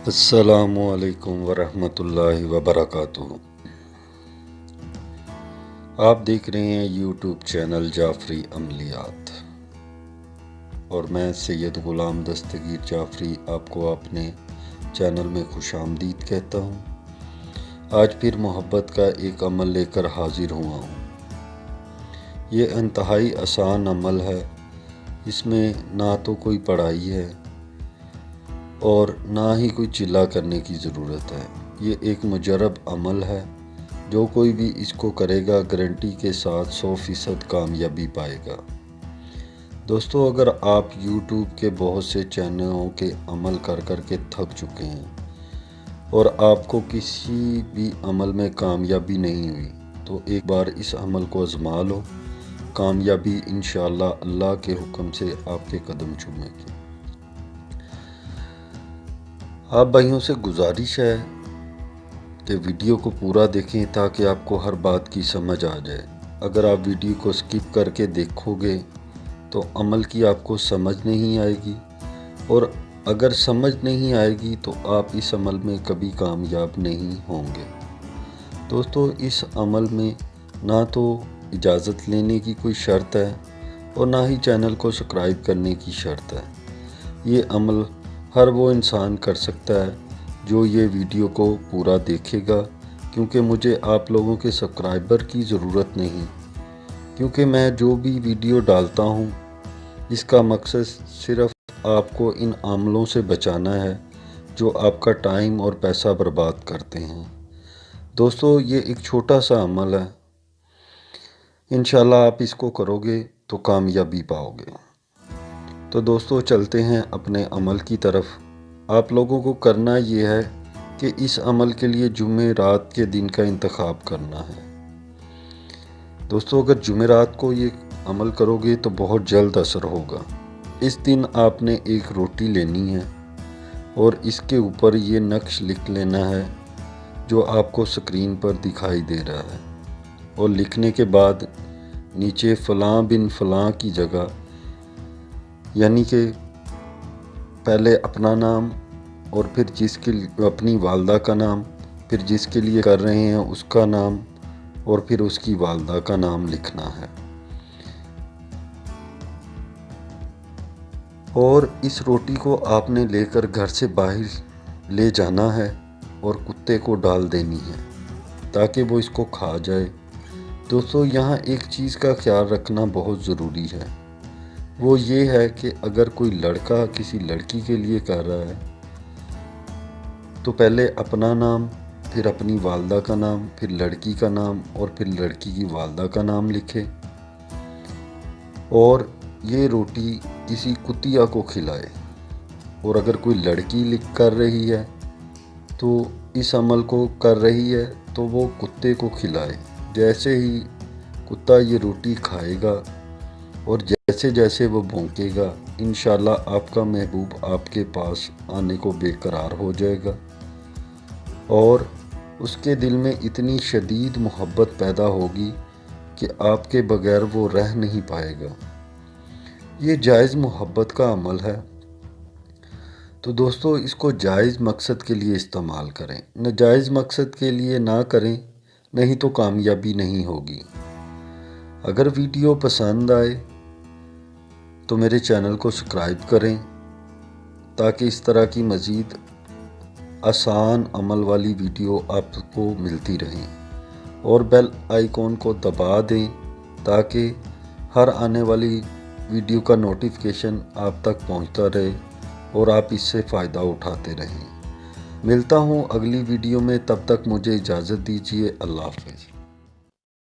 السلام علیکم ورحمۃ اللہ وبرکاتہ۔ آپ دیکھ رہے ہیں یوٹیوب چینل جعفری عملیات اور میں سید غلام دستگیر جعفری آپ کو اپنے چینل میں خوش آمدید کہتا ہوں۔ آج پھر محبت کا ایک عمل لے کر حاضر ہوا ہوں۔ یہ انتہائی آسان عمل ہے، اس میں نہ تو کوئی پڑھائی ہے اور نہ ہی کوئی چلا کرنے کی ضرورت ہے۔ یہ ایک مجرب عمل ہے، جو کوئی بھی اس کو کرے گا گارنٹی کے ساتھ 100% کامیابی پائے گا۔ دوستو، اگر آپ یوٹیوب کے بہت سے چینلوں کے عمل کر کے تھک چکے ہیں اور آپ کو کسی بھی عمل میں کامیابی نہیں ہوئی تو ایک بار اس عمل کو آزما لو، کامیابی انشاءاللہ اللہ کے حکم سے آپ کے قدم چومے گی۔ آپ بھائیوں سے گزارش ہے کہ ویڈیو کو پورا دیکھیں تاکہ آپ کو ہر بات کی سمجھ آ جائے۔ اگر آپ ویڈیو کو سکپ کر کے دیکھو گے تو عمل کی آپ کو سمجھ نہیں آئے گی، اور اگر سمجھ نہیں آئے گی تو آپ اس عمل میں کبھی کامیاب نہیں ہوں گے۔ دوستو، اس عمل میں نہ تو اجازت لینے کی کوئی شرط ہے اور نہ ہی چینل کو سبسکرائب کرنے کی شرط ہے۔ یہ عمل ہر وہ انسان کر سکتا ہے جو یہ ویڈیو کو پورا دیکھے گا، کیونکہ مجھے آپ لوگوں کے سبسکرائبر کی ضرورت نہیں، کیونکہ میں جو بھی ویڈیو ڈالتا ہوں اس کا مقصد صرف آپ کو ان عملوں سے بچانا ہے جو آپ کا ٹائم اور پیسہ برباد کرتے ہیں۔ دوستو، یہ ایک چھوٹا سا عمل ہے، انشاءاللہ آپ اس کو کرو گے تو کامیابی پاؤ گے۔ تو دوستو، چلتے ہیں اپنے عمل کی طرف۔ آپ لوگوں کو کرنا یہ ہے کہ اس عمل کے لیے جمعرات کے دن کا انتخاب کرنا ہے۔ دوستو، اگر جمعرات کو یہ عمل کرو گے تو بہت جلد اثر ہوگا۔ اس دن آپ نے ایک روٹی لینی ہے اور اس کے اوپر یہ نقش لکھ لینا ہے جو آپ کو سکرین پر دکھائی دے رہا ہے، اور لکھنے کے بعد نیچے فلاں بن فلاں کی جگہ، یعنی کہ پہلے اپنا نام اور پھر اپنی والدہ کا نام، پھر جس کے لیے کر رہے ہیں اس کا نام، اور پھر اس کی والدہ کا نام لکھنا ہے۔ اور اس روٹی کو آپ نے لے کر گھر سے باہر لے جانا ہے اور کتے کو ڈال دینی ہے تاکہ وہ اس کو کھا جائے۔ دوستو، یہاں ایک چیز کا خیال رکھنا بہت ضروری ہے، وہ یہ ہے کہ اگر کوئی لڑکا کسی لڑکی کے لیے کر رہا ہے تو پہلے اپنا نام، پھر اپنی والدہ کا نام، پھر لڑکی کا نام اور پھر لڑکی کی والدہ کا نام لکھے، اور یہ روٹی کسی کتیا کو کھلائے۔ اور اگر کوئی لڑکی کر رہی ہے تو اس عمل کو کر رہی ہے تو وہ کتے کو کھلائے۔ جیسے ہی کتا یہ روٹی کھائے گا اور جیسے جیسے وہ بھونکے گا، انشاءاللہ آپ کا محبوب آپ کے پاس آنے کو بے قرار ہو جائے گا، اور اس کے دل میں اتنی شدید محبت پیدا ہوگی کہ آپ کے بغیر وہ رہ نہیں پائے گا۔ یہ جائز محبت کا عمل ہے، تو دوستو اس کو جائز مقصد کے لیے استعمال کریں، ناجائز مقصد کے لیے نہ کریں، نہیں تو کامیابی نہیں ہوگی۔ اگر ویڈیو پسند آئے تو میرے چینل کو سبسکرائب کریں تاکہ اس طرح کی مزید آسان عمل والی ویڈیو آپ کو ملتی رہیں، اور بیل آئیکن کو دبا دیں تاکہ ہر آنے والی ویڈیو کا نوٹیفیکیشن آپ تک پہنچتا رہے اور آپ اس سے فائدہ اٹھاتے رہیں۔ ملتا ہوں اگلی ویڈیو میں، تب تک مجھے اجازت دیجیے۔ اللہ حافظ۔